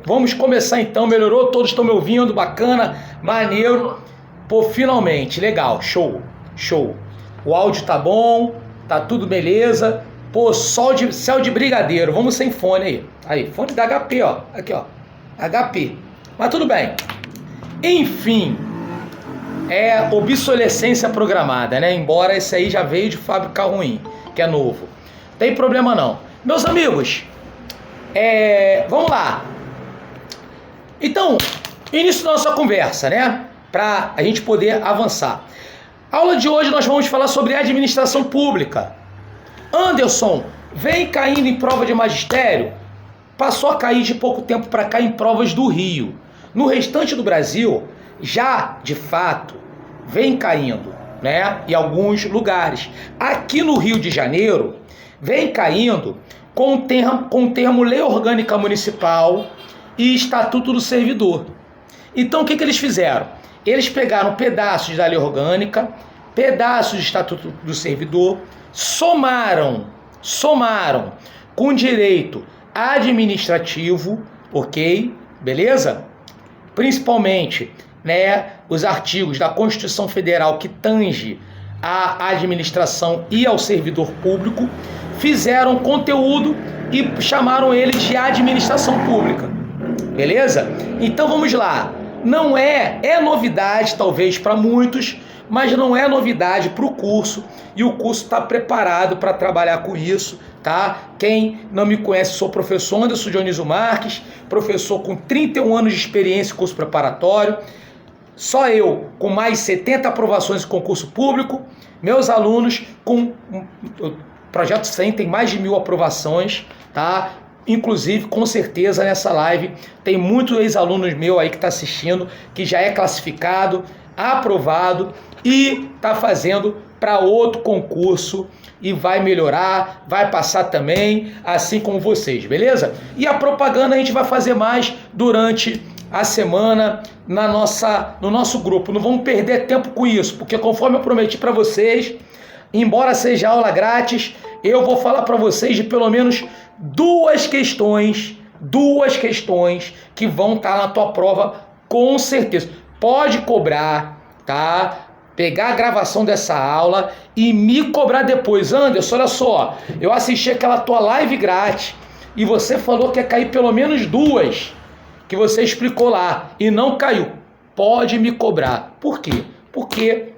Vamos começar então, melhorou? Todos estão me ouvindo, bacana, maneiro. Pô, finalmente, legal, show, show. O áudio tá bom, tá tudo beleza. Pô, céu de brigadeiro, vamos sem fone aí. Aí, fone da HP, ó, aqui ó, HP. Mas tudo bem. Enfim, obsolescência programada, né? Embora esse aí já veio de fábrica ruim, que é novo. Tem problema não. Meus amigos, vamos lá. Então, início da nossa conversa, né? Para a gente poder avançar. A aula de hoje nós vamos falar sobre administração pública. Anderson, vem caindo em prova de magistério? Passou a cair de pouco tempo para cá em provas do Rio. No restante do Brasil, já de fato, vem caindo, né? Em alguns lugares. Aqui no Rio de Janeiro, vem caindo com o termo Lei Orgânica Municipal e Estatuto do Servidor. Então, o que eles fizeram? Eles pegaram pedaços da Lei Orgânica, pedaços do Estatuto do Servidor, somaram com direito administrativo, ok? Beleza? Principalmente, né, os artigos da Constituição Federal que tange à administração e ao servidor público, fizeram conteúdo e chamaram ele de administração pública. Beleza? Então vamos lá. Não é novidade talvez para muitos, mas não é novidade para o curso, e o curso está preparado para trabalhar com isso, tá? Quem não me conhece, sou professor Anderson Dionísio Marques, professor com 31 anos de experiência em curso preparatório, só eu com mais 70 aprovações em concurso público, meus alunos com o Projeto 100 tem mais de 1000 aprovações, tá? Inclusive, com certeza, nessa live tem muitos ex-alunos meus aí que está assistindo, que já é classificado, aprovado e está fazendo para outro concurso e vai melhorar, vai passar também, assim como vocês, beleza? E a propaganda a gente vai fazer mais durante a semana no nosso grupo. Não vamos perder tempo com isso, porque conforme eu prometi para vocês, embora seja aula grátis, eu vou falar para vocês de pelo menos duas questões que vão estar na tua prova com certeza. Pode cobrar, tá? Pegar a gravação dessa aula e me cobrar depois. Anderson, olha só, eu assisti aquela tua live grátis e você falou que ia cair pelo menos duas que você explicou lá e não caiu. Pode me cobrar. Por quê? Porque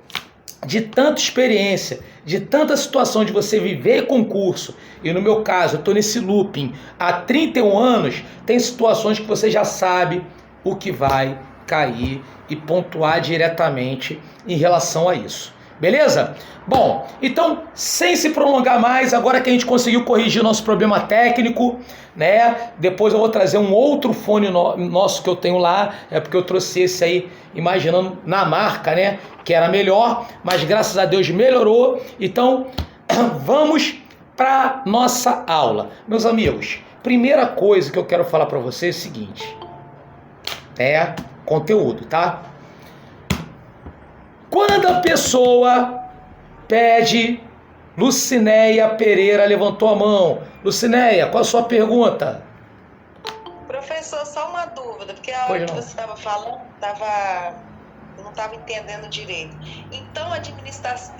de tanta experiência, de tanta situação de você viver concurso, e no meu caso, eu estou nesse looping há 31 anos, tem situações que você já sabe o que vai cair e pontuar diretamente em relação a isso. Beleza? Bom, então, sem se prolongar mais, agora que a gente conseguiu corrigir o nosso problema técnico, né? Depois eu vou trazer um outro fone nosso que eu tenho lá, porque eu trouxe esse aí, imaginando na marca, né? Que era melhor, mas graças a Deus melhorou. Então, vamos para nossa aula. Meus amigos, primeira coisa que eu quero falar para vocês é o seguinte. Conteúdo, tá? Quando a pessoa pede, Lucinéia Pereira levantou a mão. Lucinéia, qual a sua pergunta? Professor, só uma dúvida, porque a hora que você estava falando, eu não estava entendendo direito. Então, administração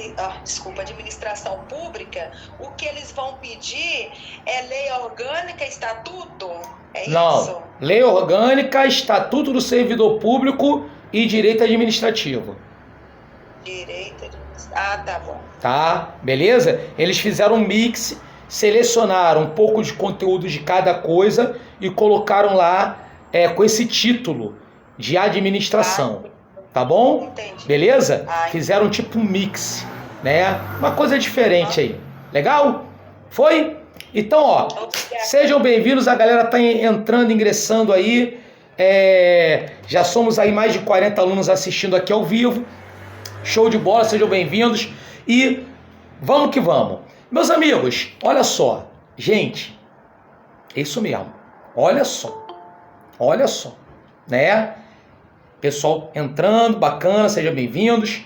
pública, o que eles vão pedir é lei orgânica, estatuto? É não, isso? Lei orgânica, estatuto do servidor público e direito administrativo. Tá bom. Tá, beleza? Eles fizeram um mix, selecionaram um pouco de conteúdo de cada coisa e colocaram lá com esse título de administração. Tá bom? Entendi. Beleza? Fizeram tipo um mix, né? Uma coisa diferente aí. Legal? Foi? Então, ó, sejam bem-vindos. A galera tá entrando, ingressando aí. Já somos aí mais de 40 alunos assistindo aqui ao vivo. Show de bola, sejam bem-vindos. E vamos que vamos. Meus amigos, olha só. Gente, é isso mesmo. Olha só, né? Pessoal entrando, bacana, sejam bem-vindos.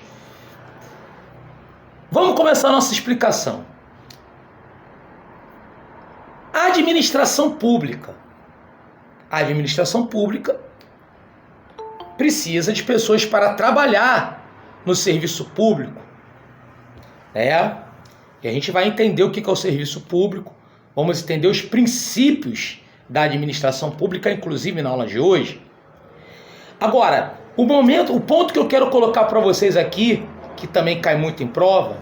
Vamos começar a nossa explicação. A administração pública, A administração pública precisa de pessoas para trabalhar no serviço público, né? E a gente vai entender o que é o serviço público, vamos entender os princípios da administração pública, inclusive na aula de hoje. Agora, o ponto que eu quero colocar para vocês aqui, que também cai muito em prova,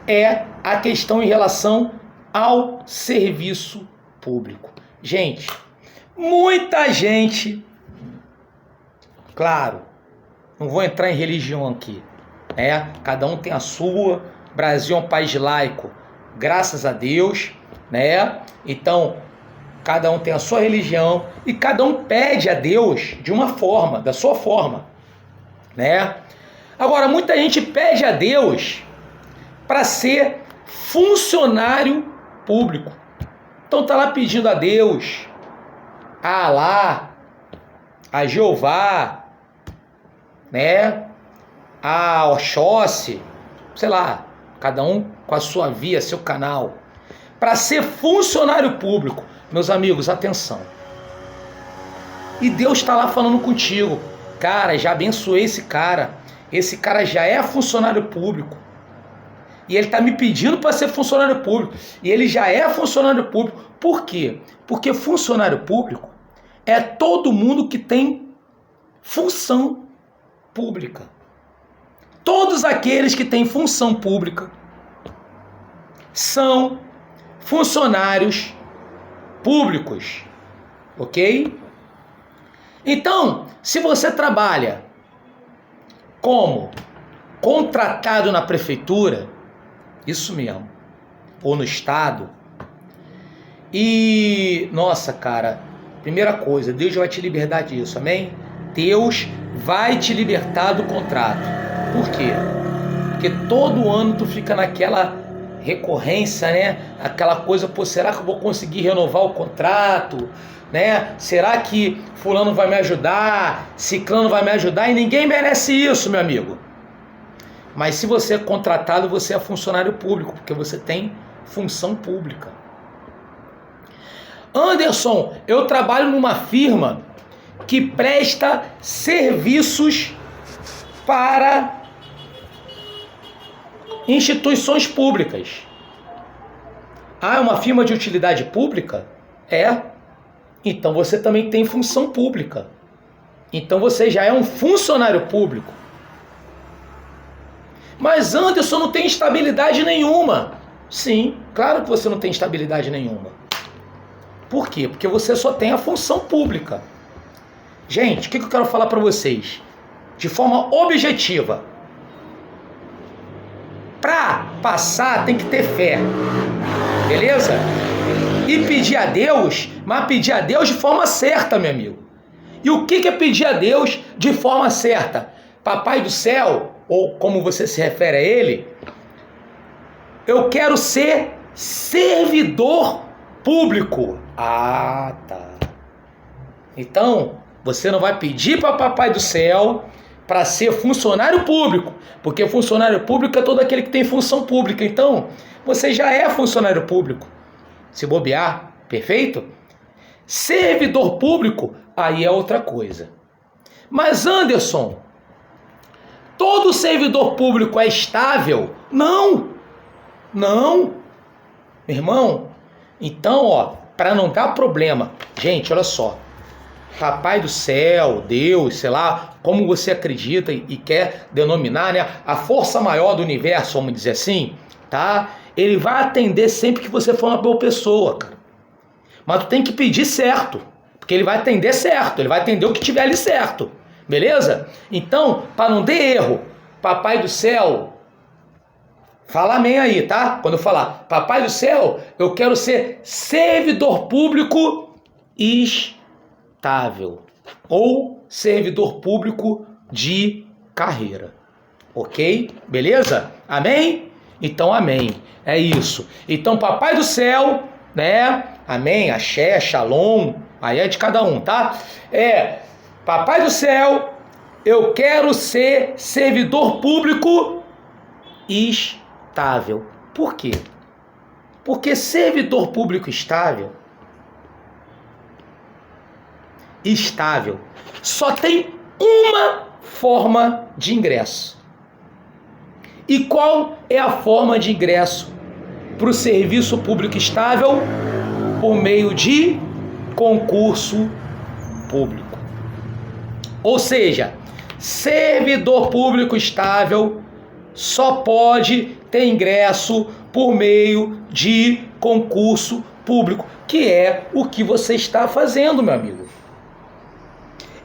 é a questão em relação ao serviço público. Gente, muita gente, claro, não vou entrar em religião aqui, né? Cada um tem a sua. Brasil é um país laico, graças a Deus, né? Então, cada um tem a sua religião e cada um pede a Deus de uma forma, da sua forma, né? Agora, muita gente pede a Deus para ser funcionário público. Então tá lá pedindo a Deus, a Alá, a Jeová, né? A Oxóssi, sei lá, cada um com a sua via, seu canal, para ser funcionário público. Meus amigos, atenção. E Deus está lá falando contigo. Cara, já abençoei esse cara. Esse cara já é funcionário público. E ele está me pedindo para ser funcionário público. E ele já é funcionário público. Por quê? Porque funcionário público é todo mundo que tem função pública. Todos aqueles que têm função pública são funcionários públicos, ok? Então, se você trabalha como contratado na prefeitura, isso mesmo, ou no estado, e, nossa, cara, primeira coisa, Deus vai te libertar disso, amém? Deus vai te libertar do contrato. Por quê? Porque todo ano tu fica naquela recorrência, né? Aquela coisa, pô, será que eu vou conseguir renovar o contrato? Né? Será que fulano vai me ajudar? Ciclano vai me ajudar? E ninguém merece isso, meu amigo. Mas se você é contratado, você é funcionário público, porque você tem função pública. Anderson, eu trabalho numa firma que presta serviços para instituições públicas. Ah, é uma firma de utilidade pública? É. Então você também tem função pública. Então você já é um funcionário público. Mas Anderson, não tem estabilidade nenhuma. Sim, claro que você não tem estabilidade nenhuma. Por quê? Porque você só tem a função pública. Gente, o que eu quero falar para vocês? De forma objetiva. Para passar tem que ter fé. Beleza? E pedir a Deus, mas pedir a Deus de forma certa, meu amigo. E o que é pedir a Deus de forma certa? Papai do céu, ou como você se refere a ele, eu quero ser servidor público. Ah, tá. Então, você não vai pedir para Papai do céu para ser funcionário público, porque funcionário público é todo aquele que tem função pública. Então, você já é funcionário público. Se bobear, perfeito? Servidor público, aí é outra coisa. Mas Anderson, todo servidor público é estável? Não. Não. Meu irmão, então, ó, para não dar problema, gente, olha só. Papai do céu, Deus, sei lá, como você acredita e quer denominar, né? A força maior do universo, vamos dizer assim, tá? Ele vai atender sempre que você for uma boa pessoa, cara. Mas tu tem que pedir certo, porque ele vai atender certo, ele vai atender o que tiver ali certo, beleza? Então, para não ter erro, Papai do céu, fala amém aí, tá? Quando eu falar Papai do céu, eu quero ser servidor público estável ou servidor público de carreira, ok? Beleza? Amém? Então amém, é isso. Então Papai do céu, né? Amém, axé, shalom, aí é de cada um, tá? Papai do céu, eu quero ser servidor público estável. Por quê? Porque servidor público estável estável. Só tem uma forma de ingresso. E qual é a forma de ingresso para o serviço público estável? Por meio de concurso público. Ou seja, servidor público estável só pode ter ingresso por meio de concurso público, que é o que você está fazendo, meu amigo.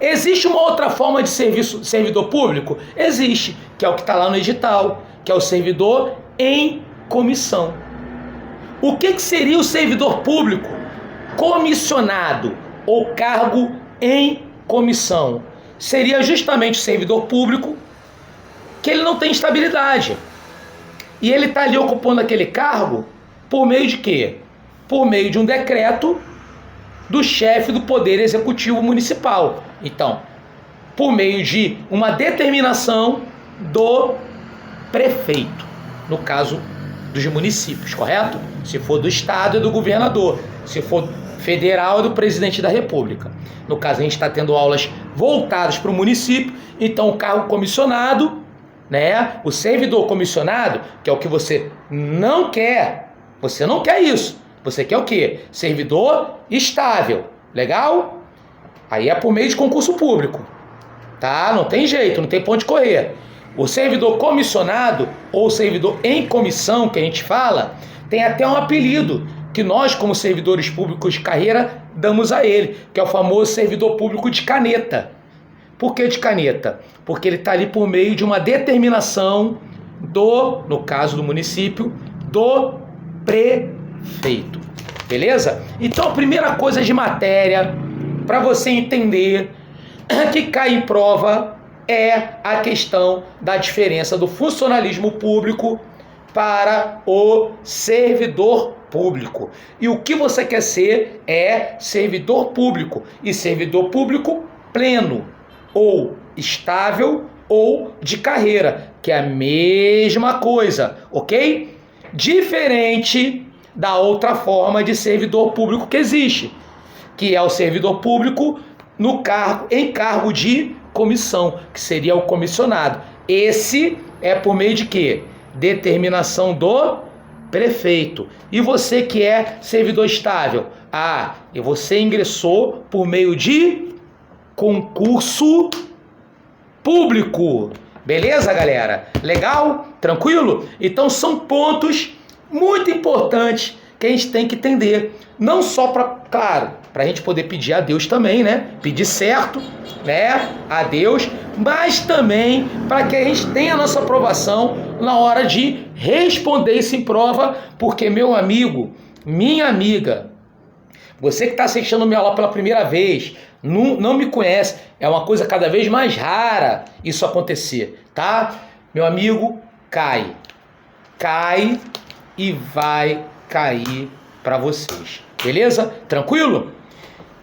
Existe uma outra forma de servidor público? Existe, que é o que está lá no edital, que é o servidor em comissão. O que seria o servidor público comissionado ou cargo em comissão? Seria justamente o servidor público que ele não tem estabilidade. E ele está ali ocupando aquele cargo por meio de quê? Por meio de um decreto do chefe do Poder Executivo Municipal. Então, por meio de uma determinação do prefeito, no caso dos municípios, correto? Se for do estado é do governador, se for federal é do presidente da república. No caso, a gente está tendo aulas voltadas para o município, então o cargo comissionado, né? O servidor comissionado, que é o que você não quer isso. Você quer o quê? Servidor estável. Legal? Aí é por meio de concurso público. Tá? Não tem jeito, não tem ponto de correr. O servidor comissionado ou servidor em comissão, que a gente fala, tem até um apelido que nós, como servidores públicos de carreira, damos a ele, que é o famoso servidor público de caneta. Por que de caneta? Porque ele está ali por meio de uma determinação no caso do município, do prefeito. Beleza? Então a primeira coisa de matéria para você entender que cai em prova é a questão da diferença do funcionalismo público para o servidor público. E o que você quer ser é servidor público, e servidor público pleno, ou estável, ou de carreira, que é a mesma coisa, ok? Diferente da outra forma de servidor público que existe, que é o servidor público em cargo de comissão, que seria o comissionado. Esse é por meio de quê? Determinação do prefeito. E você que é servidor estável? E você ingressou por meio de concurso público. Beleza, galera? Legal? Tranquilo? Então são pontos muito importantes que a gente tem que entender. Não só para a gente poder pedir a Deus também, né? Pedir certo, né? A Deus, mas também para que a gente tenha a nossa aprovação na hora de responder isso em prova, porque, meu amigo, minha amiga, você que está assistindo minha aula pela primeira vez, não me conhece, é uma coisa cada vez mais rara isso acontecer, tá? Meu amigo, cai e vai cair para vocês, beleza? Tranquilo?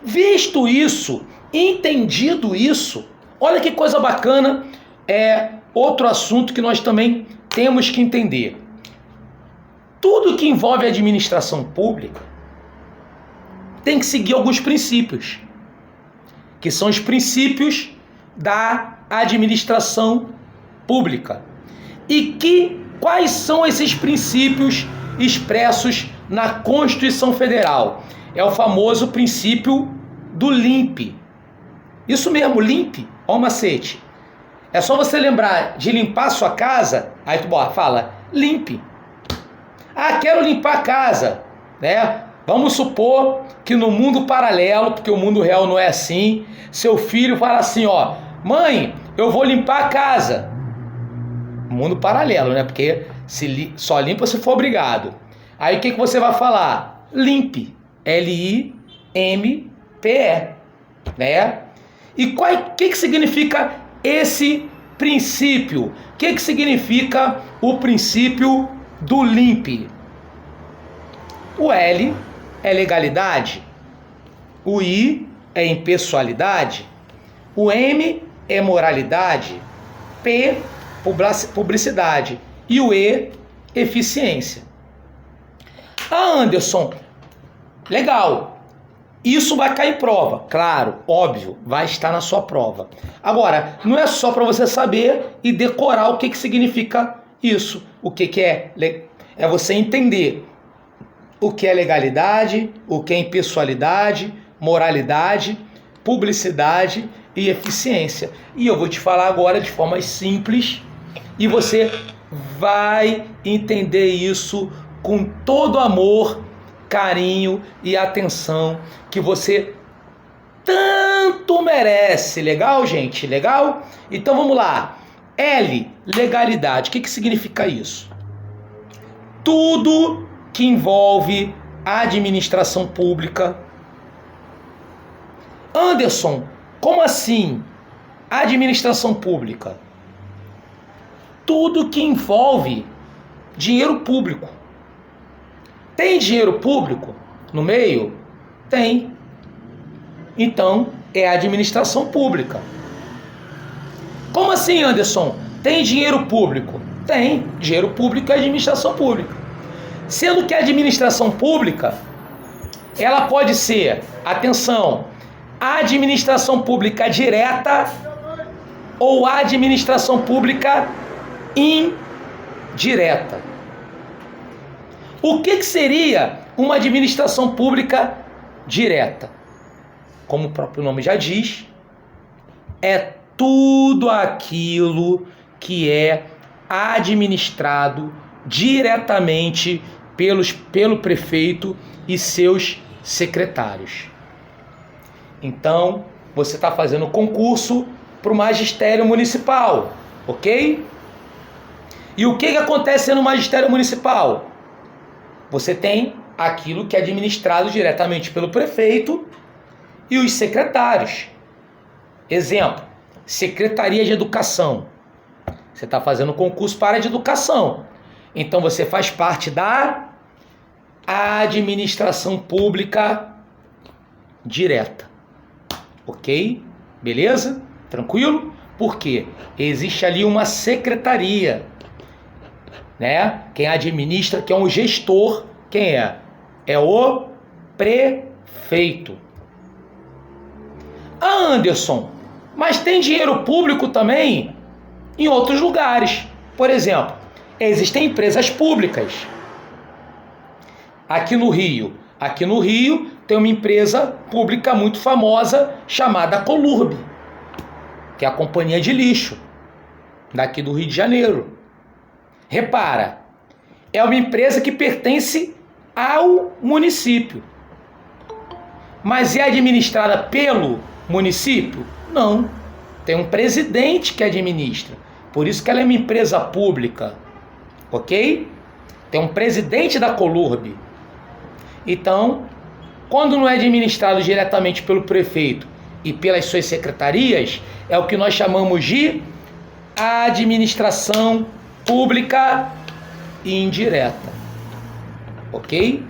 Visto isso, entendido isso, olha que coisa bacana, é outro assunto que nós também temos que entender. Tudo que envolve administração pública tem que seguir alguns princípios, que são os princípios da administração pública. E quais são esses princípios expressos na Constituição Federal? É o famoso princípio do LIMP. Isso mesmo, LIMP, ó o macete. É só você lembrar de limpar a sua casa, aí tu fala, limpe. Quero limpar a casa, né? Vamos supor que no mundo paralelo, porque o mundo real não é assim, seu filho fala assim, mãe, eu vou limpar a casa. Mundo paralelo, né? Porque só limpa se for obrigado. Aí o que você vai falar? Limpe. L-I-M-P-E. Né? E o que significa esse princípio? O que significa o princípio do limpe? O L é legalidade, o I é impessoalidade, o M é moralidade, P, publicidade e o E, eficiência. Anderson, legal, Isso vai cair em prova, claro, óbvio, vai estar na sua prova. Agora, não é só para você saber e decorar o que significa isso. O que é? É você entender o que é legalidade, o que é impessoalidade, moralidade, publicidade e eficiência. E eu vou te falar agora de forma simples e você vai entender isso com todo amor, carinho e atenção que você tanto merece. Legal, gente? Legal? Então vamos lá. L, legalidade. O que significa isso? Tudo que envolve a administração pública. Anderson, como assim? Administração pública. Tudo que envolve dinheiro público. Tem dinheiro público no meio? Tem. Então, é a administração pública. Como assim, Anderson? Tem dinheiro público? Tem. Dinheiro público é administração pública. Sendo que a administração pública, ela pode ser, atenção, administração pública direta ou administração pública indireta. O que seria uma administração pública direta? Como o próprio nome já diz, é tudo aquilo que é administrado diretamente pelo prefeito e seus secretários. Então, você está fazendo concurso para o magistério municipal, ok? E o que acontece no magistério municipal? Você tem aquilo que é administrado diretamente pelo prefeito e os secretários. Exemplo, Secretaria de Educação. Você está fazendo concurso para a área de educação. Então você faz parte da administração pública direta. Ok? Beleza? Tranquilo? Por quê? Existe ali uma secretaria, né? Quem administra, que é um gestor, quem é? É o prefeito. Ah, Anderson, mas tem dinheiro público também em outros lugares. Por exemplo, existem empresas públicas. Aqui no Rio tem uma empresa pública muito famosa chamada Colurb, que é a companhia de lixo daqui do Rio de Janeiro. Repara, é uma empresa que pertence ao município. Mas é administrada pelo município? Não. Tem um presidente que administra. Por isso que ela é uma empresa pública. Ok? Tem um presidente da Colurb. Então, quando não é administrado diretamente pelo prefeito e pelas suas secretarias, é o que nós chamamos de administração pública indireta. Ok?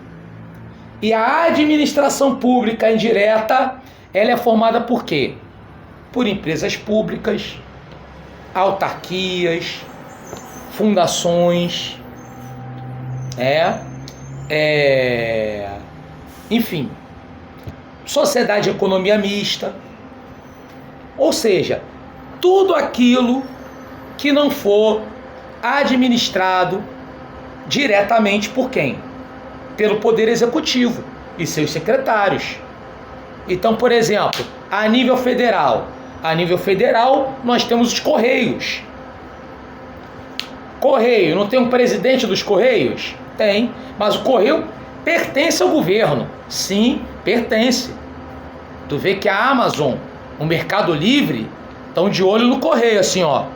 E a administração pública indireta, ela é formada por quê? Por empresas públicas, autarquias, fundações, enfim, sociedade de economia mista, ou seja, tudo aquilo que não for administrado diretamente por quem? Pelo Poder Executivo e seus secretários. Então, por exemplo, a nível federal, nós temos os Correios. Correio, não tem um presidente dos Correios? Tem, mas o Correio pertence ao governo. Sim, pertence. Tu vê que a Amazon, o Mercado Livre, estão de olho no Correio, assim, ó.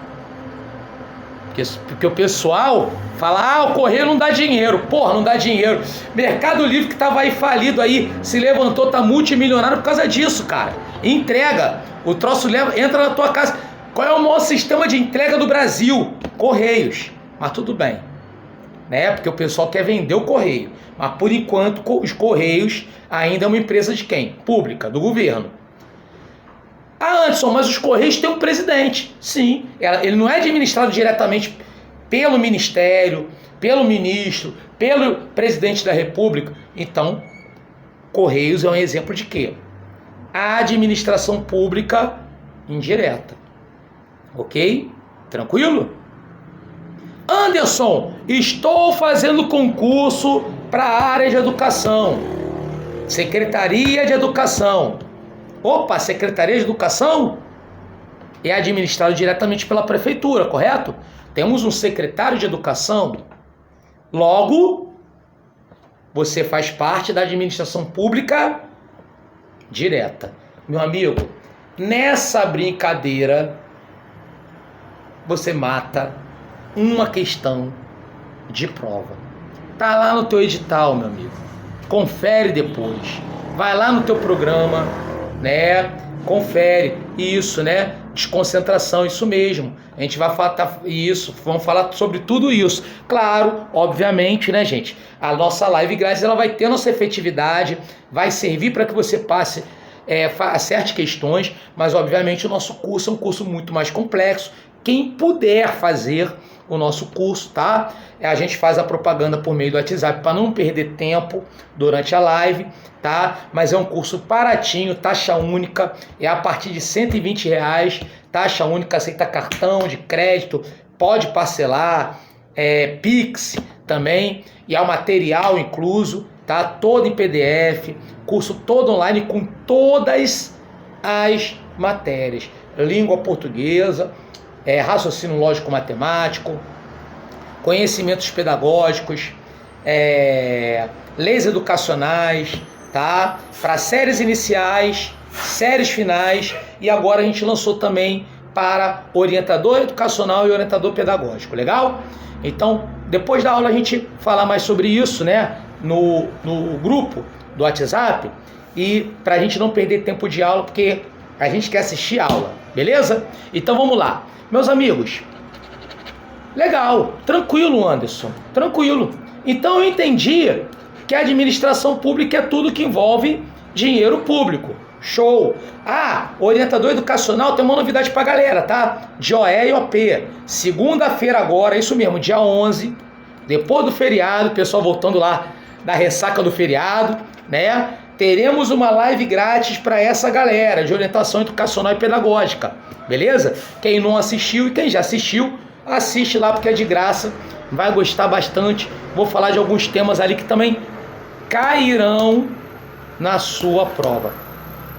Porque o pessoal fala, o Correio não dá dinheiro. Porra, não dá dinheiro. Mercado Livre que tava aí falido aí, se levantou, tá multimilionário por causa disso, cara. Entrega, o troço entra na tua casa. Qual é o maior sistema de entrega do Brasil? Correios. Mas tudo bem, né? Porque o pessoal quer vender o Correio. Mas por enquanto os Correios ainda é uma empresa de quem? Pública, do governo. Ah, Anderson, mas os Correios têm um presidente. Sim, ele não é administrado diretamente pelo Ministério, pelo Ministro, pelo Presidente da República. Então, Correios é um exemplo de quê? A administração pública indireta. Ok? Tranquilo? Anderson, estou fazendo concurso para a área de educação. Secretaria de Educação. Opa, Secretaria de Educação é administrado diretamente pela prefeitura, correto? Temos um secretário de Educação. Logo, você faz parte da administração pública direta. Meu amigo, nessa brincadeira, você mata uma questão de prova. Tá lá no teu edital, meu amigo. Confere depois. Vai lá no teu programa, né? Confere isso, né? Desconcentração, isso mesmo. A gente vai falar isso, vamos falar sobre tudo isso. Claro, obviamente, né, gente? A nossa live grátis, ela vai ter nossa efetividade, vai servir para que você passe, acerte questões, mas obviamente o nosso curso é um curso muito mais complexo. Quem puder fazer o nosso curso, tá? A gente faz a propaganda por meio do WhatsApp para não perder tempo durante a live, tá? Mas é um curso baratinho, taxa única, é a partir de R$120, taxa única, aceita cartão de crédito, pode parcelar, Pix também, e há o material incluso, tá? Todo em PDF, curso todo online com todas as matérias, língua portuguesa, raciocínio lógico-matemático, conhecimentos pedagógicos, leis educacionais, tá? Para séries iniciais, séries finais, e agora a gente lançou também para orientador educacional e orientador pedagógico, legal? Então, depois da aula a gente fala mais sobre isso, né? No grupo do WhatsApp, e para a gente não perder tempo de aula, porque a gente quer assistir a aula, beleza? Então vamos lá. Meus amigos, legal, tranquilo, Anderson, tranquilo. Então eu entendi que a administração pública é tudo que envolve dinheiro público. Show! Orientador educacional, tem uma novidade pra galera, tá? De OE e OP. Segunda-feira agora, isso mesmo, dia 11, depois do feriado, pessoal voltando lá da ressaca do feriado, né? Teremos uma live grátis para essa galera de orientação educacional e pedagógica, beleza? Quem não assistiu e quem já assistiu, assiste lá porque é de graça, vai gostar bastante. Vou falar de alguns temas ali que também cairão na sua prova,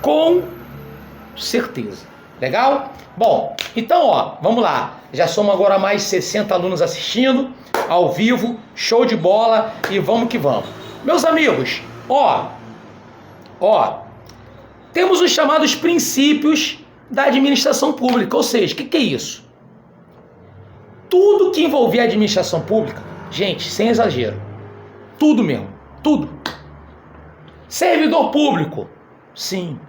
com certeza. Legal? Bom, então vamos lá. Já somos agora mais 60 alunos assistindo, ao vivo, show de bola, e vamos que vamos. Meus amigos, temos os chamados princípios da administração pública, ou seja, o que é isso? Tudo que envolver a administração pública, gente, sem exagero, tudo mesmo, tudo. Servidor público, sim.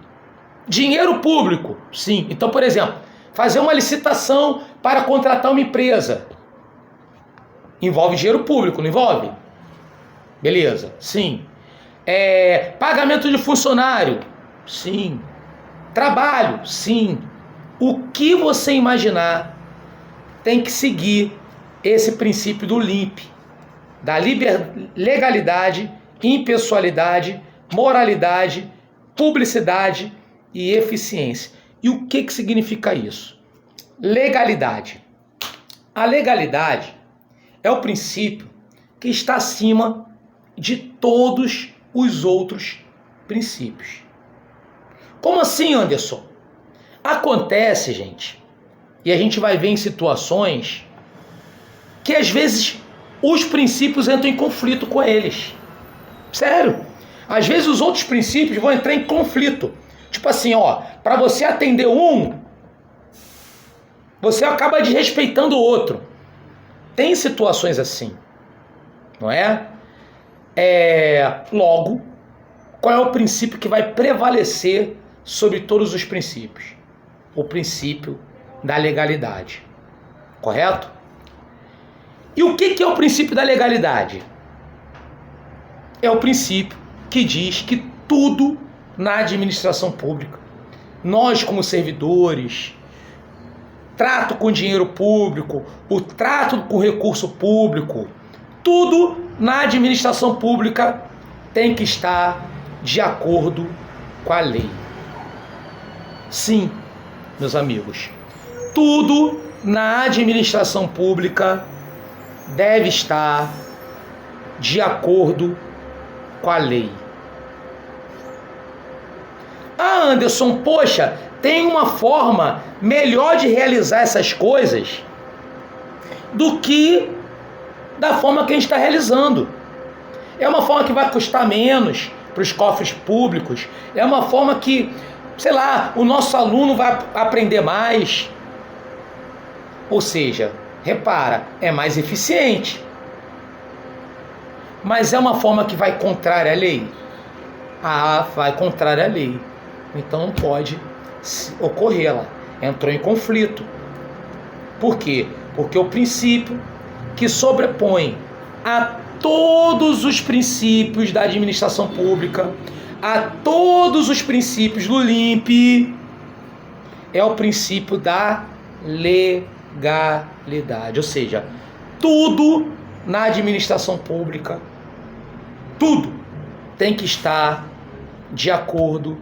Dinheiro público, sim. Então, por exemplo, fazer uma licitação para contratar uma empresa, envolve dinheiro público, não envolve? Beleza, sim. Pagamento de funcionário, sim. Trabalho, sim. O que você imaginar tem que seguir esse princípio do LIMP, da legalidade, impessoalidade, moralidade, publicidade e eficiência. E o que significa isso? Legalidade. A legalidade é o princípio que está acima de todos os outros princípios. Como assim, Anderson? Acontece, gente, e a gente vai ver em situações que às vezes os princípios entram em conflito com eles. Sério. Às vezes os outros princípios vão entrar em conflito. Tipo assim, para você atender um, você acaba desrespeitando o outro. Tem situações assim, não é? Logo, qual é o princípio que vai prevalecer sobre todos os princípios? O princípio da legalidade, correto? E o que é o princípio da legalidade? É o princípio que diz que tudo na administração pública, nós como servidores, trato com dinheiro público, o trato com recurso público, tudo na administração pública tem que estar de acordo com a lei. Sim, meus amigos, tudo na administração pública deve estar de acordo com a lei. Ah, Anderson, poxa, tem uma forma melhor de realizar essas coisas do que da forma que a gente está realizando. É uma forma que vai custar menos para os cofres públicos. É uma forma que, sei lá, o nosso aluno vai aprender mais. Ou seja, repara, é mais eficiente. Mas é uma forma que vai contrária à lei? Ah, vai contrária à lei. Então não pode ocorrer lá. Entrou em conflito. Por quê? Porque o princípio que sobrepõe a todos os princípios da administração pública, a todos os princípios do LIMP, é o princípio da legalidade. Ou seja, tudo na administração pública, tudo tem que estar de acordo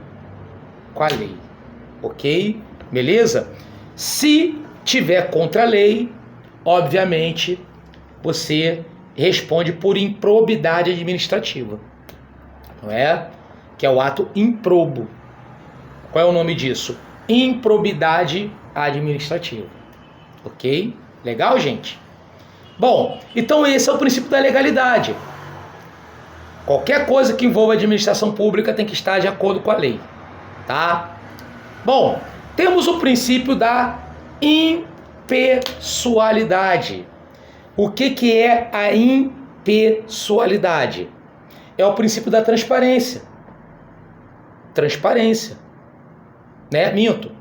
com a lei. Ok? Beleza? Se tiver contra a lei, obviamente, você responde por improbidade administrativa. Não é? Que é o ato improbo. Qual é o nome disso? Improbidade administrativa. Ok? Legal, gente? Bom, então esse é o princípio da legalidade. Qualquer coisa que envolva a administração pública tem que estar de acordo com a lei. Tá? Bom, temos o princípio da impessoalidade. O que é a impessoalidade? É o princípio da transparência. Transparência. Né? Minto.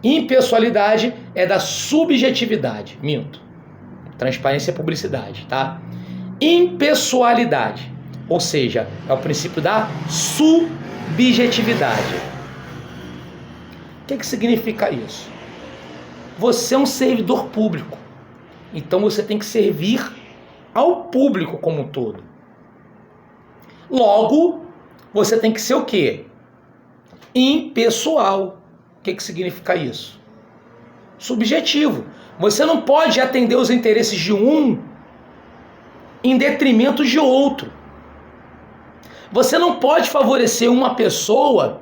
Impessoalidade é da subjetividade. Minto. Transparência é publicidade, tá? Impessoalidade, ou seja, é o princípio da subjetividade. O que significa isso? Você é um servidor público, então você tem que servir ao público como um todo. Logo, você tem que ser o quê? Impessoal. O que significa isso? Subjetivo. Você não pode atender os interesses de um em detrimento de outro. Você não pode favorecer uma pessoa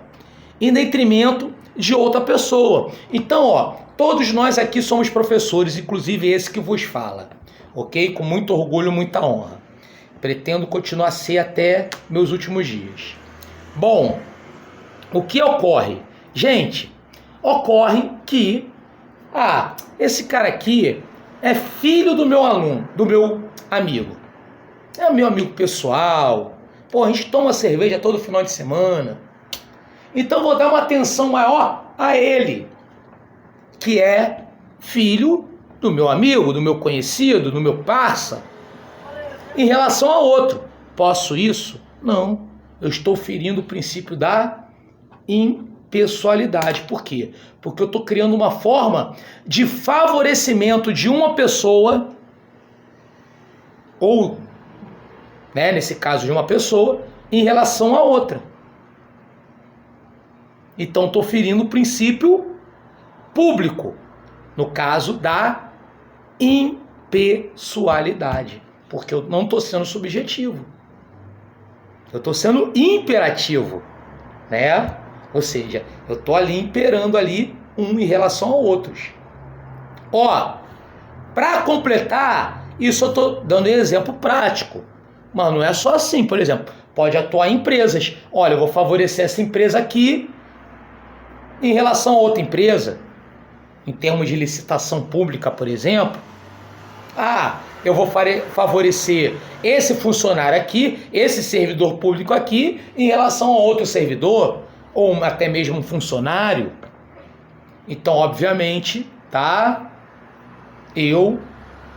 em detrimento de outra pessoa. Então, ó, todos nós aqui somos professores, inclusive esse que vos fala, ok? Com muito orgulho, muita honra. Pretendo continuar a ser até meus últimos dias. Bom, o que ocorre? Gente, ocorre que esse cara aqui é filho do meu aluno, do meu amigo. É meu amigo pessoal. Pô, a gente toma cerveja todo final de semana. Então vou dar uma atenção maior a ele, que é filho do meu amigo, do meu conhecido, do meu parça, em relação a outro. Posso isso? Não. Eu estou ferindo o princípio da impessoalidade. Por quê? Porque eu estou criando uma forma de favorecimento de uma pessoa, ou, né, nesse caso de uma pessoa, em relação a outra. Então estou ferindo o princípio público, no caso da impessoalidade, porque eu não estou sendo subjetivo, eu estou sendo imperativo, né? Ou seja, eu estou ali imperando ali um em relação a outros. Ó, para completar, isso eu estou dando um exemplo prático. Mas não é só assim, por exemplo, pode atuar em empresas. Olha, eu vou favorecer essa empresa aqui em relação a outra empresa. Em termos de licitação pública, por exemplo. Eu vou favorecer esse funcionário aqui, esse servidor público aqui, em relação a outro servidor, ou até mesmo um funcionário. Então, obviamente, tá? Eu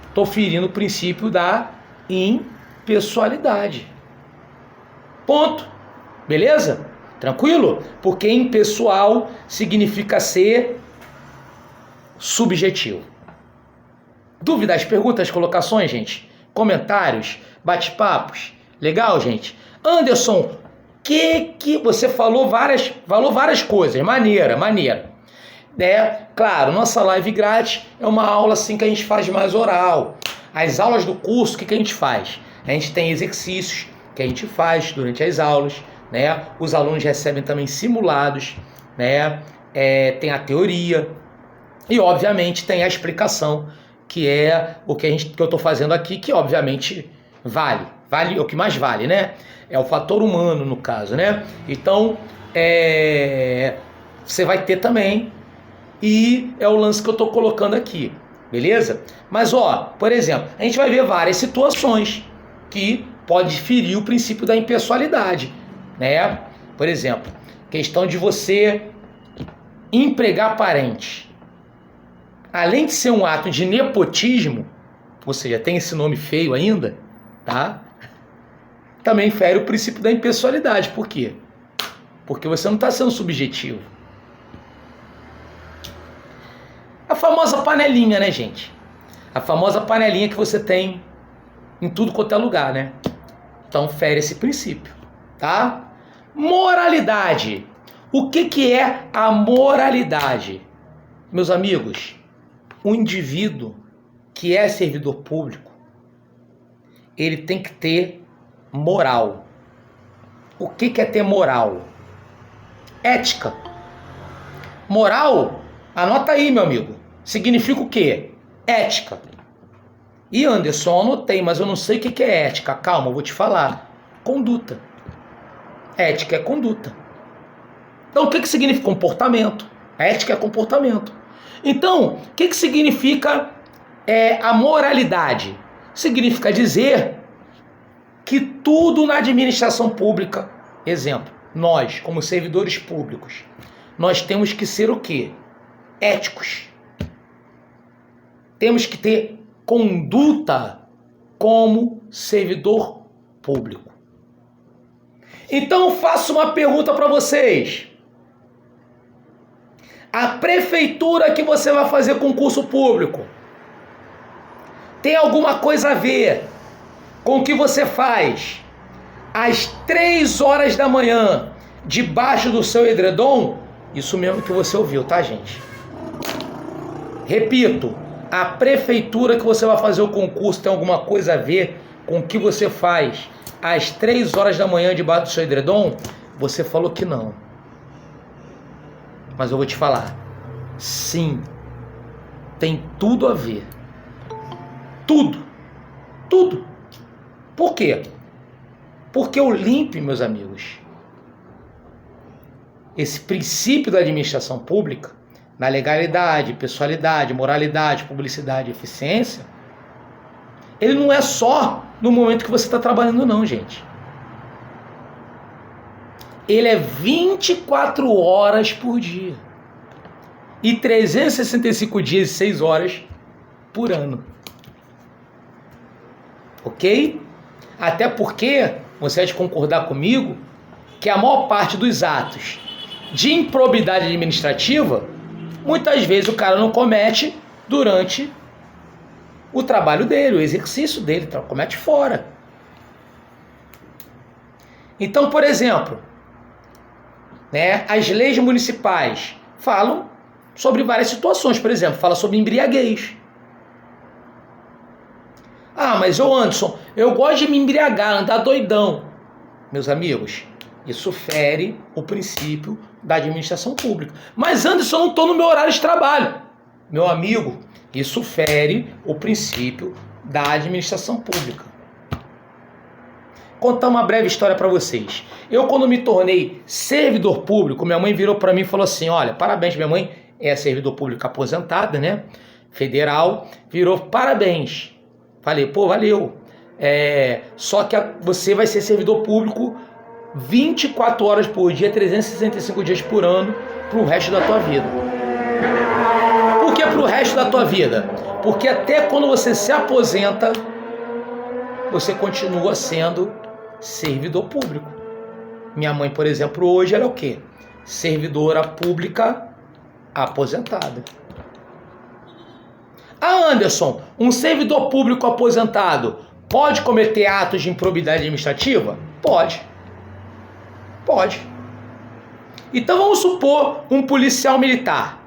estou ferindo o princípio da impessoalidade. Ponto. Beleza? Tranquilo? Porque impessoal significa ser subjetivo. Dúvidas, perguntas, colocações, gente? Comentários, bate-papos? Legal, gente? Anderson, que você falou várias coisas, maneira. Claro, nossa live grátis é uma aula assim que a gente faz mais oral. As aulas do curso, o que a gente faz? A gente tem exercícios que a gente faz durante as aulas, né? Os alunos recebem também simulados, né? Tem a teoria e, obviamente, tem a explicação, que é o que eu estou fazendo aqui, que, obviamente, vale o que mais vale, né? É o fator humano, no caso, né? Então, você vai ter também, e é o lance que eu estou colocando aqui, beleza? Mas, por exemplo, a gente vai ver várias situações que pode ferir o princípio da impessoalidade, né? Por exemplo, questão de você empregar parente. Além de ser um ato de nepotismo, ou seja, tem esse nome feio ainda, tá? Também fere o princípio da impessoalidade. Por quê? Porque você não está sendo subjetivo. A famosa panelinha, né, gente? A famosa panelinha que você tem em tudo quanto é lugar, né? Então fere esse princípio, tá? Moralidade. O que é a moralidade? Meus amigos, o indivíduo que é servidor público, ele tem que ter moral. O que é ter moral? Ética. Moral, anota aí, meu amigo, significa o quê? Ética. E Anderson, eu anotei, mas eu não sei o que é ética. Calma, eu vou te falar. Conduta. Ética é conduta. Então, o que significa comportamento? Ética é comportamento. Então, o que significa a moralidade? Significa dizer que tudo na administração pública, exemplo, nós, como servidores públicos, nós temos que ser o quê? Éticos. Temos que ter conduta como servidor público. Então, eu faço uma pergunta para vocês. A prefeitura que você vai fazer concurso público tem alguma coisa a ver com o que você faz às 3 horas da manhã, debaixo do seu edredom? Isso mesmo que você ouviu, tá, gente? Repito, a prefeitura que você vai fazer o concurso tem alguma coisa a ver com o que você faz às 3 horas da manhã debaixo do seu edredom? Você falou que não. Mas eu vou te falar. Sim, tem tudo a ver. Tudo. Tudo. Por quê? Porque o LIMP, meus amigos, esse princípio da administração pública, na legalidade, pessoalidade, moralidade, publicidade e eficiência, ele não é só no momento que você está trabalhando, não, gente. Ele é 24 horas por dia. E 365 dias e 6 horas por ano. Ok? Até porque, você vai concordar comigo, que a maior parte dos atos de improbidade administrativa, muitas vezes o cara não comete durante o trabalho dele, o exercício dele, comete fora. Então, por exemplo, as leis municipais falam sobre várias situações. Por exemplo, fala sobre embriaguez. Ah, mas Anderson, eu gosto de me embriagar, andar doidão. Meus amigos, isso fere o princípio da administração pública. Mas Anderson, eu não estou no meu horário de trabalho. Meu amigo, isso fere o princípio da administração pública. Contar uma breve história para vocês. Eu, quando me tornei servidor público, minha mãe virou para mim e falou assim: olha, parabéns, minha mãe é servidor público aposentada, né? Federal, virou parabéns. Falei, pô, valeu. Só que você vai ser servidor público 24 horas por dia, 365 dias por ano, pro resto da tua vida. Por que pro resto da tua vida? Porque até quando você se aposenta, você continua sendo servidor público. Minha mãe, por exemplo, hoje era o quê? Servidora pública aposentada. Ah, Anderson, um servidor público aposentado pode cometer atos de improbidade administrativa? Pode. Pode. Então vamos supor um policial militar.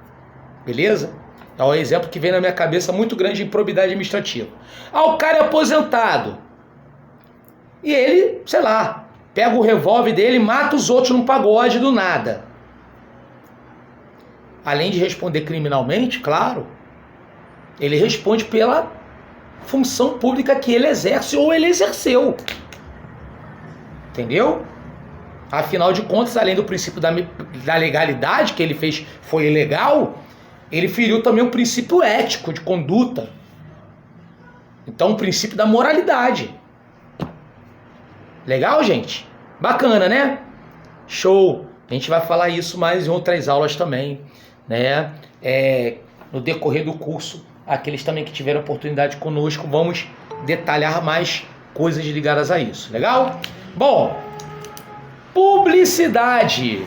Beleza? É um exemplo que vem na minha cabeça muito grande de improbidade administrativa. O cara é aposentado. E ele, sei lá, pega o revólver dele e mata os outros num pagode do nada. Além de responder criminalmente, claro, ele responde pela função pública que ele exerce ou ele exerceu. Entendeu? Afinal de contas, além do princípio da legalidade, que ele fez foi ilegal, ele feriu também o princípio ético de conduta. Então, o princípio da moralidade. Legal, gente? Bacana, né? Show! A gente vai falar isso mais em outras aulas também, né? No decorrer do curso, aqueles também que tiveram oportunidade conosco, vamos detalhar mais coisas ligadas a isso. Legal? Bom, publicidade.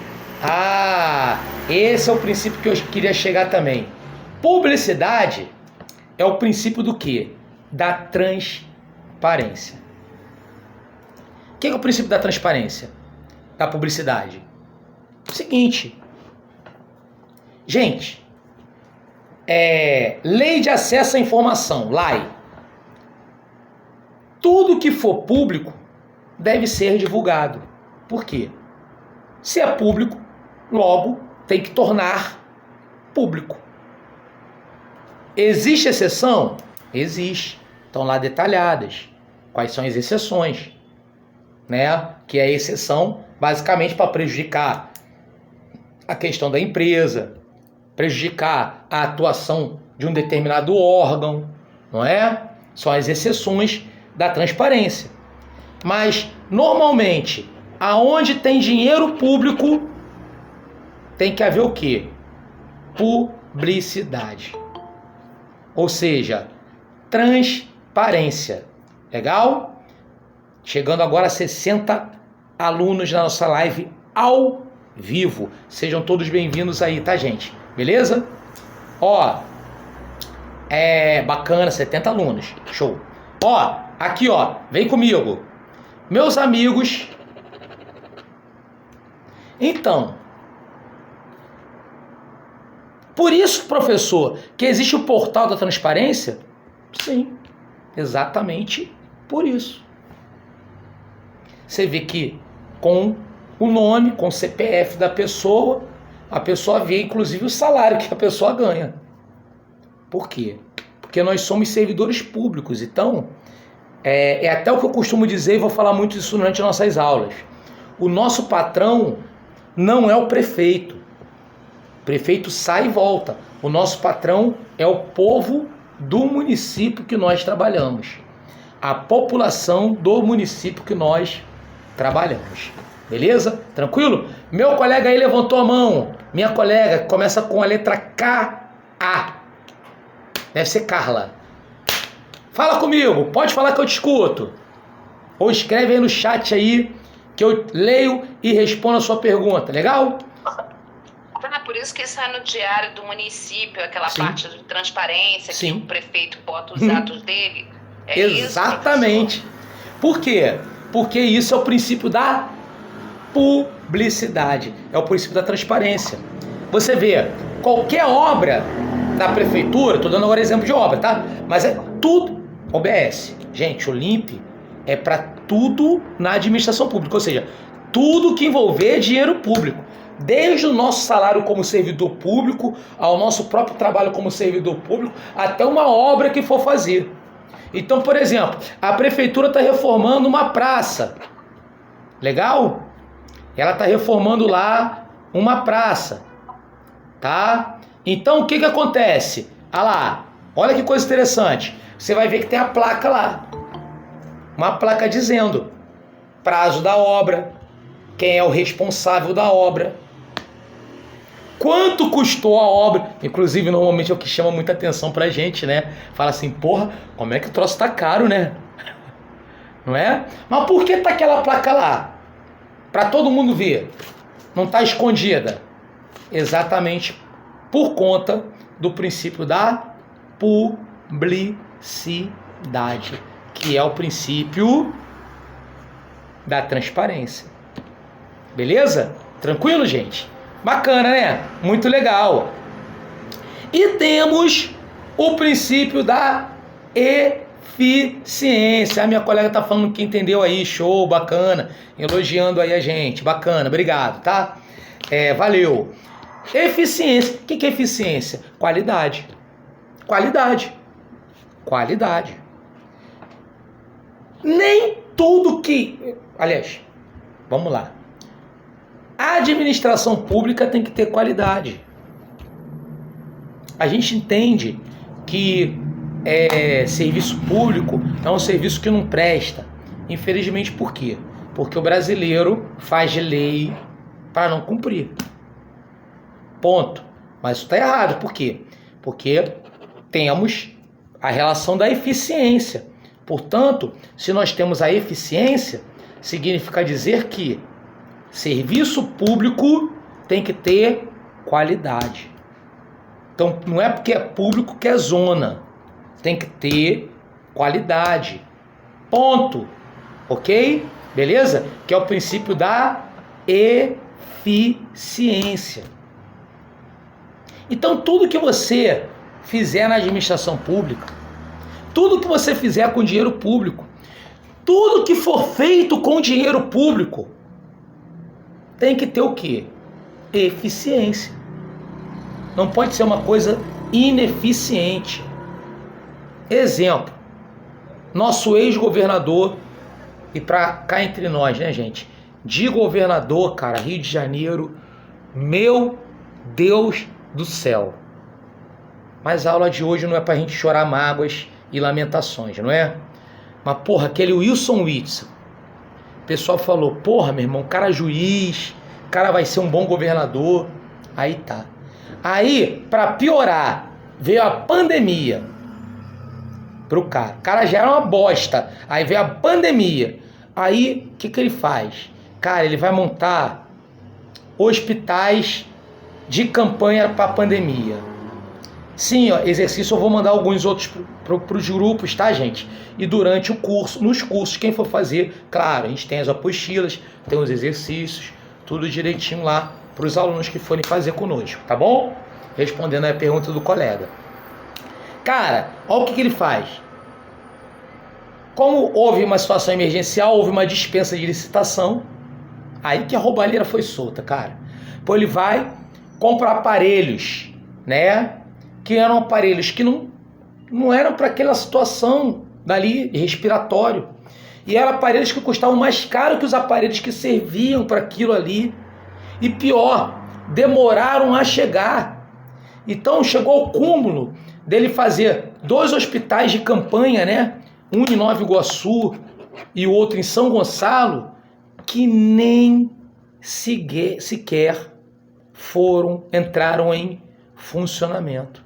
Esse é o princípio que eu queria chegar também. Publicidade é o princípio do quê? Da transparência. O que é o princípio da transparência? Da publicidade? Seguinte. Gente, lei de acesso à informação, LAI. Tudo que for público deve ser divulgado. Por quê? Se é público, logo tem que tornar público. Existe exceção? Existe. Estão lá detalhadas. Quais são as exceções? Né? Que é a exceção basicamente para prejudicar a questão da empresa, prejudicar a atuação de um determinado órgão, não é? São as exceções da transparência. Mas, normalmente, aonde tem dinheiro público, tem que haver o quê? Publicidade. Ou seja, transparência. Legal? Chegando agora a 60 alunos na nossa live ao vivo. Sejam todos bem-vindos aí, tá, gente? Beleza? Bacana, 70 alunos. Show. Aqui, vem comigo. Meus amigos. Então, por isso, professor, que existe o portal da transparência? Sim, exatamente por isso. Você vê que com o nome, com o CPF da pessoa, a pessoa vê inclusive o salário que a pessoa ganha. Por quê? Porque nós somos servidores públicos. Então, é até o que eu costumo dizer e vou falar muito disso durante nossas aulas. O nosso patrão não é o prefeito. O prefeito sai e volta. O nosso patrão é o povo do município que nós trabalhamos. A população do município que nós trabalhamos. Beleza? Tranquilo? Meu colega aí levantou a mão. Minha colega que começa com a letra K-A. Deve ser Carla. Fala comigo. Pode falar que eu te escuto. Ou escreve aí no chat aí que eu leio e respondo a sua pergunta. Legal? Por isso que sai no diário do município, aquela parte de transparência, que o prefeito bota os atos dele. Exatamente. Isso, por quê? Porque isso é o princípio da publicidade. É o princípio da transparência. Você vê, qualquer obra da prefeitura, estou dando agora exemplo de obra, tá? Mas é tudo OBS. Gente, o LIMP é para tudo na administração pública, ou seja, tudo que envolver dinheiro público. Desde o nosso salário como servidor público, ao nosso próprio trabalho como servidor público, até uma obra que for fazer. Então, por exemplo, a prefeitura está reformando uma praça. Legal? Ela está reformando lá uma praça. Tá? Então, o que acontece? Olha que coisa interessante. Você vai ver que tem a placa lá. Uma placa dizendo prazo da obra, quem é o responsável da obra, quanto custou a obra. Inclusive, normalmente é o que chama muita atenção pra gente, né? Fala assim, porra, como é que o troço tá caro, né? Não é? Mas por que tá aquela placa lá? Pra todo mundo ver. Não tá escondida. Exatamente por conta do princípio da publicidade, que é o princípio da transparência. Beleza? Tranquilo, gente? Bacana, né? Muito legal. E temos o princípio da eficiência. A minha colega tá falando que entendeu aí, show, bacana, elogiando aí a gente, bacana, obrigado, tá? Valeu. Eficiência, o que é eficiência? Qualidade. Nem tudo que... Aliás, vamos lá. A administração pública tem que ter qualidade. A gente entende que serviço público é um serviço que não presta. Infelizmente, por quê? Porque o brasileiro faz lei para não cumprir. Ponto. Mas isso está errado. Por quê? Porque temos a relação da eficiência. Portanto, se nós temos a eficiência, significa dizer que serviço público tem que ter qualidade. Então, não é porque é público que é zona. Tem que ter qualidade. Ponto. Ok? Beleza? Que é o princípio da eficiência. Então, tudo que você fizer na administração pública, tudo que você fizer com dinheiro público, tudo que for feito com dinheiro público, tem que ter o quê? Eficiência. Não pode ser uma coisa ineficiente. Exemplo, nosso ex-governador, e pra cá entre nós, né, gente? De governador, cara, Rio de Janeiro, meu Deus do céu. Mas a aula de hoje não é pra gente chorar mágoas e lamentações, não é? Mas, porra, aquele Wilson Witzel, o pessoal falou, porra, meu irmão, o cara é juiz, o cara vai ser um bom governador. Aí tá. Aí, pra piorar, veio a pandemia pro cara. O cara já era uma bosta. Aí veio a pandemia. Aí, o que ele faz? Cara, ele vai montar hospitais de campanha pra pandemia. Sim, ó, exercício eu vou mandar alguns outros pros grupos, tá, gente? E durante o curso, nos cursos, quem for fazer, claro, a gente tem as apostilas, tem os exercícios, tudo direitinho lá pros alunos que forem fazer conosco, tá bom? Respondendo a pergunta do colega. Cara, olha o que ele faz. Como houve uma situação emergencial, houve uma dispensa de licitação, aí que a roubalheira foi solta, cara. Pô, ele vai, compra aparelhos, né? Que eram aparelhos que não eram para aquela situação dali, respiratório. E eram aparelhos que custavam mais caro que os aparelhos que serviam para aquilo ali. E pior, demoraram a chegar. Então chegou ao cúmulo dele fazer 2 hospitais de campanha, né? Um em Nova Iguaçu e o outro em São Gonçalo, que nem sequer entraram em funcionamento.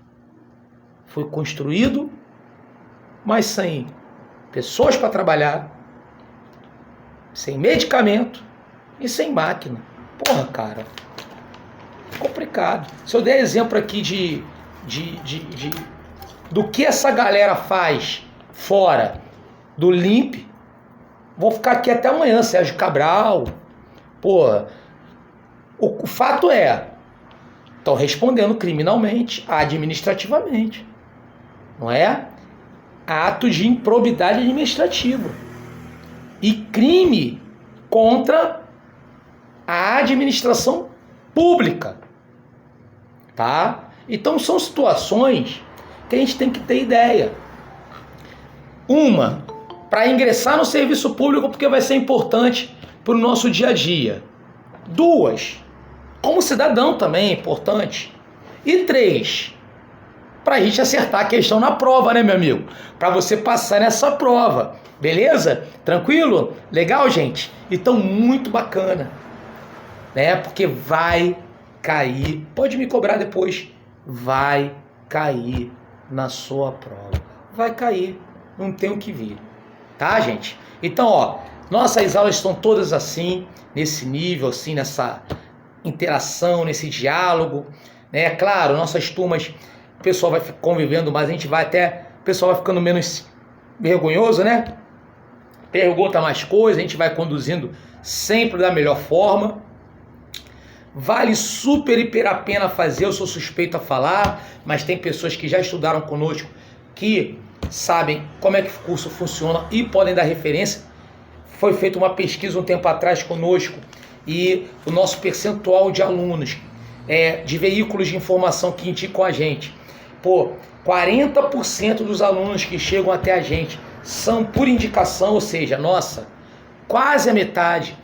Foi construído, mas sem pessoas para trabalhar, sem medicamento e sem máquina. Porra, cara, complicado. Se eu der exemplo aqui do que essa galera faz fora do LIMP, vou ficar aqui até amanhã, Sérgio Cabral. Porra, o fato é, estão respondendo criminalmente, administrativamente. Não é? Ato de improbidade administrativa e crime contra a administração pública, tá? Então são situações que a gente tem que ter ideia. Uma, para ingressar no serviço público, porque vai ser importante para o nosso dia a dia. 2, como cidadão também é importante. E 3, para a gente acertar a questão na prova, né, meu amigo? Para você passar nessa prova, beleza? Tranquilo? Legal, gente? Então, muito bacana, né? Porque vai cair, pode me cobrar depois, vai cair na sua prova. Vai cair, não tem o que vir, tá, gente? Então, ó, nossas aulas estão todas assim, nesse nível, assim, nessa interação, nesse diálogo, né? Claro, nossas turmas, o pessoal vai convivendo mais, a gente vai até, o pessoal vai ficando menos vergonhoso, né? Pergunta mais coisas, a gente vai conduzindo sempre da melhor forma, vale super hiper a pena fazer, eu sou suspeito a falar, mas tem pessoas que já estudaram conosco, que sabem como é que o curso funciona e podem dar referência. Foi feita uma pesquisa um tempo atrás conosco e o nosso percentual de alunos de veículos de informação que indicam a gente, 40% dos alunos que chegam até a gente são por indicação, ou seja, nossa, quase a metade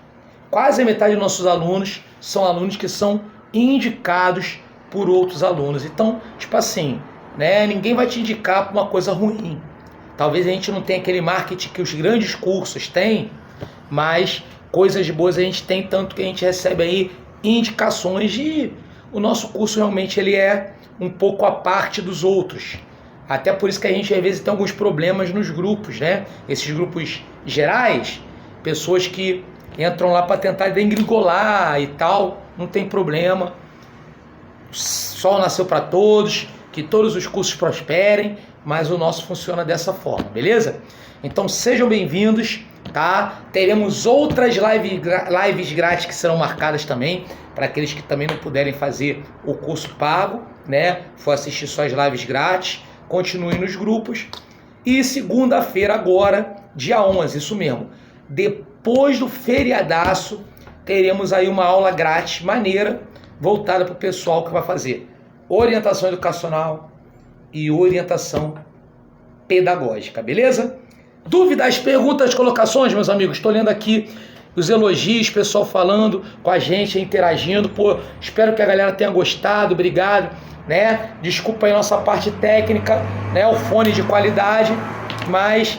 dos nossos alunos são alunos que são indicados por outros alunos. Então, tipo assim, né, ninguém vai te indicar para uma coisa ruim. Talvez a gente não tenha aquele marketing que os grandes cursos têm, mas coisas boas a gente tem, tanto que a gente recebe aí indicações de... O nosso curso realmente ele é um pouco à parte dos outros. Até por isso que a gente às vezes tem alguns problemas nos grupos, né? Esses grupos gerais, pessoas que entram lá para tentar degringolar e tal, não tem problema. Sol nasceu para todos, que todos os cursos prosperem, mas o nosso funciona dessa forma, beleza? Então sejam bem-vindos, tá? Teremos outras lives grátis que serão marcadas também, para aqueles que também não puderem fazer o curso pago, né? For assistir só as lives grátis, continuem nos grupos. E segunda-feira agora, dia 11, isso mesmo, depois do feriadaço, teremos aí uma aula grátis maneira, voltada para o pessoal que vai fazer orientação educacional e orientação pedagógica, beleza? Dúvidas, perguntas, colocações, meus amigos? Estou lendo aqui os elogios, pessoal falando com a gente, interagindo. Espero que a galera tenha gostado, obrigado, né? Desculpa aí nossa parte técnica, né? O fone de qualidade, mas